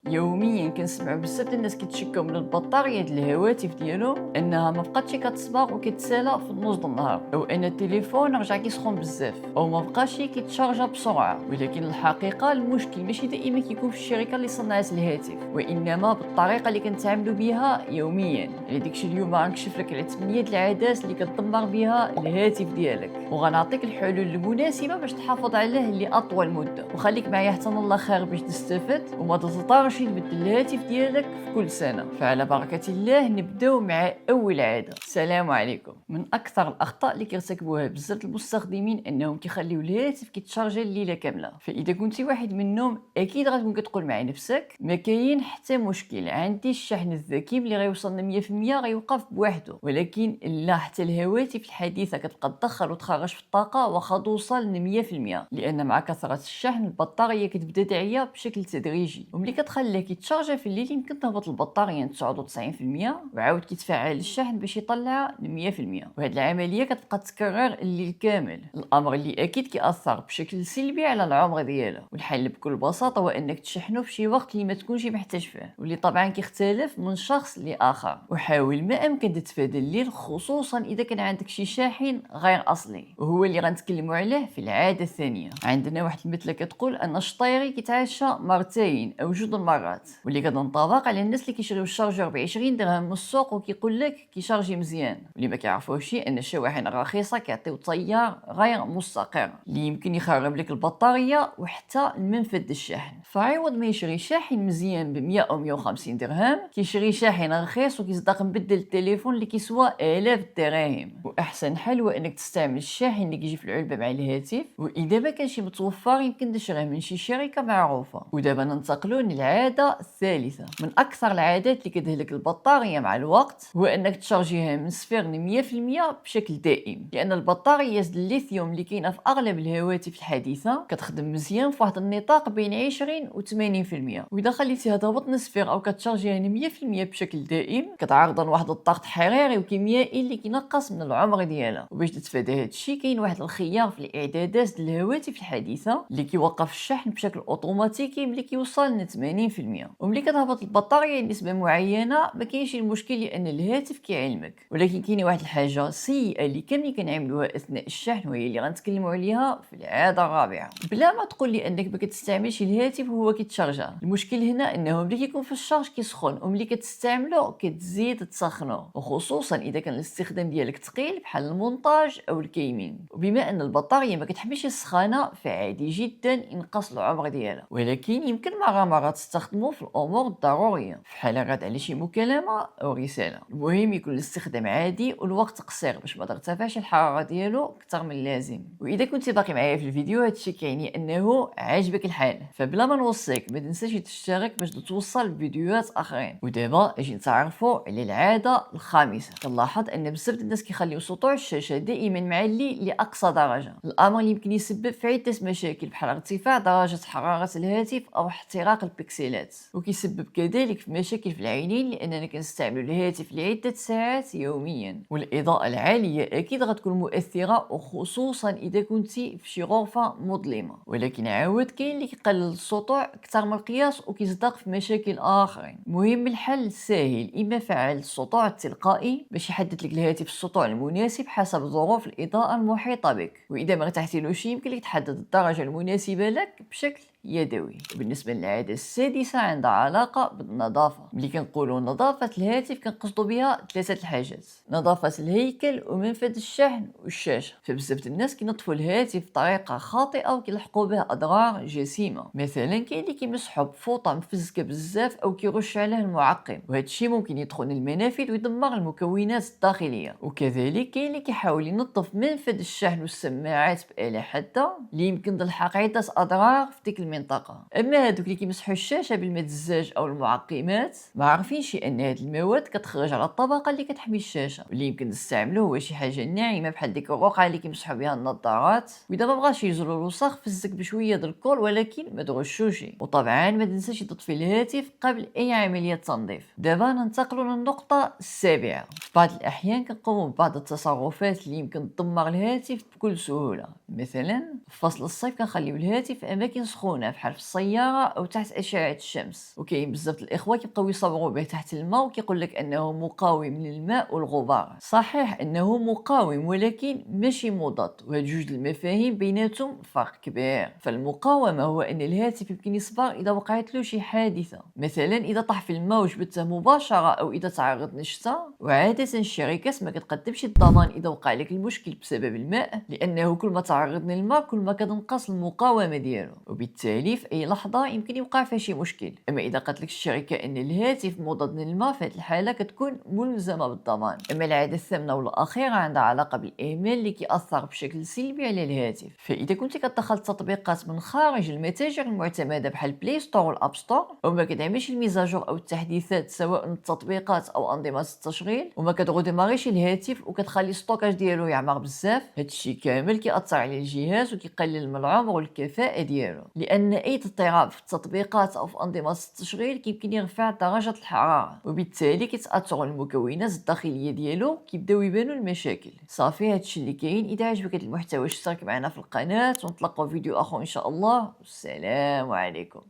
يوميا كنسمعوا بزاف ديال الناس كيتشكاو من البطاريه ديال الهواتف ديالهم انها ما بقاتش كتصبغ وكتسالى في النص ديال النهار، او ان التليفون رجع كيسخن بزاف او ما بقاش كيتشارجا بسرعه. ولكن الحقيقه المشكل ماشي دائما كيكون في الشركه اللي صنعت الهاتف، وانما بالطريقه اللي كنتعاملوا بها يوميا. يعني داكشي اليوم غنكشف لك على 8 العادات اللي كتدمر بها الهاتف ديالك، وغنعطيك الحلول المناسبه باش تحافظ عليه لاطول مده. وخليك معايا حتى الاخر باش تستفد وما تضطرش تبدل الهاتف ديالك في كل سنه. فعلى بركه الله نبداو مع اول عاده. السلام عليكم. من اكثر الاخطاء اللي كيرتكبوها بزاف المستخدمين انهم كيخليو الهاتف كيتشارجي الليله كامله. فاذا كنتي واحد منهم اكيد غتكون كتقول مع نفسك ما كاين حتى مشكل، عندي الشحن الذكي اللي غيوصلنا 100% غيوقف بوحده. ولكن لا، حتى الهواتف الحديثه كتبقى تدخل وتخرج في الطاقه واخا توصل ل 100%، لان مع كثره الشحن البطاريه كتبدا تعيا بشكل تدريجي، وملي كتخليه كيتشارجا في الليل يمكن تهبط البطاريه ل 99% وعاود كيتفعل الشحن باش يطلعها ل 100%. وهاد العمليه كتبقى تكرر الليل كامل، الامر اللي اكيد كيأثر بشكل سلبي على العمر ديالو. والحل بكل بساطه هو انك تشحنه في شي وقت اللي ما تكونش محتاج فيه، واللي طبعا كيختلف من شخص لاخر. وحاول ما امكن تتفادى الليل، خصوصا اذا كان عندك شي شاحن غير اصلي، وهو اللي غنتكلموا عليه في العاده الثانيه. عندنا واحد المثله كتقول ان الشطيري كيتعشى مرتين او جوج المرات، واللي كتنطبق على الناس اللي كيشريو الشارجور ب 20 درهم من السوق وكيقول لك كيشارجي مزيان، واللي ما كيعرفوش ان الشواحن الرخيصه كيعطيو تيار غير مستقر اللي يمكن يخرب لك البطاريه وحتى المنفذ الشحن. فعوض ما يشري شاحن مزيان ب 100 او 150 درهم كيشري شاحن رخيص وكيصدق مبدل التليفون اللي كيسوى آلاف الدراهم. واحسن حل هو انك تستعمل الشاحن اللي كيجي في العلبه مع الهاتف، واذا ما كانش متوفر يمكن تشريه من شي شركه معروفه. ودابا ننتقلوا للعاده الثالثه. من اكثر العادات اللي كتهلك البطاريه مع الوقت هو انك تشارجيها من 0 ل 100% بشكل دائم، لان البطاريات ديال الليثيوم اللي كاينه في اغلب الهواتف الحديثه كتخدم مزيان في واحد النطاق بين 20 و 80%. واذا خليتيها تهبط نصفر او كتشارجيها 100% بشكل دائم كتعرضها لواحد الضغط حراري وكيميائي اللي كينقص من العمر ديالها. وباش تتفادى هذا الشيء كاين واحد الخيار في الاعدادات ديال الهواتف الحديثه اللي كيوقف الشحن بشكل اوتوماتيكي ملي كيوصل ل 80%. وملي كتهبط البطاريه لنسبه معينه ما كاينش المشكل لان الهاتف كيعلمك. ولكن كاينه واحد الحاجه سيئه اللي كاملين كنعملوها اثناء الشحن وهي اللي غنتكلموا عليها في العاده الرابعه. بلا ما تقول لي انك ما كتستعملش الهاتف وهو كيتشارجا، المشكل هنا انه ملي كيكون في الشارج كيسخن، وملي كتستعملو كتزيد تسخنو، وخصوصا اذا كان الاستخدام ديالك ثقيل بحال المونتاج او الجيمنج. وبما ان البطاريه ما كتحملش السخانه فعادي جدا ينقص العمر ديالها، ولكن يمكن مرات تستخدمه في الامور الضروريه بحال الرد على شي مكالمه او رساله. المهم يكون الاستخدام عادي والوقت قصير باش ما ترتفعش الحراره ديالو اكثر من اللازم. واذا كنتي باقي معايا في الفيديو هادشي كيعني انه عاجبك الحال، فبلا ما نوصيك ما تنساش تشترك باش توصل فيديوهات اخرين. ودابا اجي نتعرفوا على العاده الخامسه. كنلاحظ ان بزاف د الناس كيخليو سطوع الشاشه دائما معلي لاقصى درجه، الامر اللي يمكن يسبب في عده مشاكل بحال ارتفاع درجه حراره الهاتف او احتراق البكسلات، وكيسبب كذلك في مشاكل في العينين لاننا كنستعملوا الهاتف لعده ساعات يوميا. والاضاءه العاليه اكيد غتكون مؤثره، وخصوصا اذا كنتي في شي غرفه مظلمه. ولكن عاود كاين اللي كيقلل السطوع اكثر من القياس وكيصدق في مشاكل اخرين. المهم الحل سهل، اما فعل السطوع التلقائي باش يحدد لك الهاتف السطوع المناسب حسب ظروف الاضاءه المحيطه بك، واذا ما ارتحتيلوش يمكن لك تحدد الدرجه المناسبه لك بشكل يدوي. وبالنسبه للعاده السادسه عندها علاقه بالنظافه. ملي كنقولوا نظافه الهاتف كنقصدوا بها ثلاثه الحاجات: نظافه الهيكل ومنفذ الشحن والشاشه. فبزاف الناس كينظفوا الهاتف بطريقه خاطئه وكيلحقوا به اضرار جسيمه. مثلا كاين اللي كيمسحوا بفوطه مفزكه بزاف او كيرش عليه المعقم، وهذا الشيء ممكن يدخل المنافذ ويدمر المكونات الداخليه. وكذلك كاين اللي كيحاول ينظف منفذ الشحن والسماعات بآلة حاده اللي يمكن تلحق عده اضرار في ديك المنطقه. اما هذوك اللي كيمسحوا الشاشه بالماء الزاج او المعقمات ما عارفينش ان هذه المواد كتخرج على الطبقه اللي كتحمي الشاشه، واللي يمكن نستعملوه هو شي حاجه ناعمه بحال ديك الرقعه اللي كيمسحوا بها النظارات. واذا ما بغاش يزول الوسخ فزك بشويه د الكول، ولكن ما تغشوش. وطبعا ما تنساش تطفي الهاتف قبل اي عمليه تنظيف. دابا ننتقلوا للنقطه السابعه. في بعض الاحيان كنقوموا ببعض التصرفات اللي يمكن تدمر الهاتف بكل سهوله. مثلا في فصل الصيف كنخليو الهاتف في اماكن سخونه السخونه بحال في السياره او تحت اشعه الشمس. وكاين بزاف الاخوه كيبقاو يصبغوا به تحت الماء وكيقول لك انه مقاوم للماء والغبار. صحيح انه مقاوم ولكن ماشي مضاد، وهاد جوج المفاهيم بيناتهم فرق كبير. فالمقاومه هو ان الهاتف يمكن يصبغ اذا وقعت له شي حادثه، مثلا اذا طاح في الماء وجبته مباشره او اذا تعرض للشتاء. وعاده الشركات ما كتقدمش الضمان اذا وقع لك المشكل بسبب الماء، لانه كل ما تعرض للماء كل ما كتنقص المقاومه ديالو، وبالتالي في اي لحظه يمكن يوقع فيه شي مشكل. اما اذا قالت لك الشركه ان الهاتف مضاد للماء، في هذه الحاله كتكون ملزمه بالضمان. اما العاده الثامنه والاخيره عندها علاقه بالايميل اللي كيأثر بشكل سلبي على الهاتف. فاذا كنت كتدخل تطبيقات من خارج المتاجر المعتمده بحال بلاي ستور والاب ستور وما كدعمش الميزاجور او التحديثات سواء من التطبيقات او انظمه التشغيل، وما كتغوديماريش الهاتف وكتخلي الستوكاج ديالو يعمر بزاف، هادشي كامل كيأثر على الجهاز وكيقلل من العمر والكفاءه ديالو. لان اي اضطراب في التطبيقات او في انظمه التشغيل كيمكن يرفع درجه الحراره، وبالتالي كيتاثروا المكونات الداخليه ديالو كيبداو يبانوا المشاكل. صافي هادشي اللي كاين. اذا عجبك هذا المحتوى اشترك معنا في القناه ونتلاقاو فيديو اخر ان شاء الله. والسلام عليكم.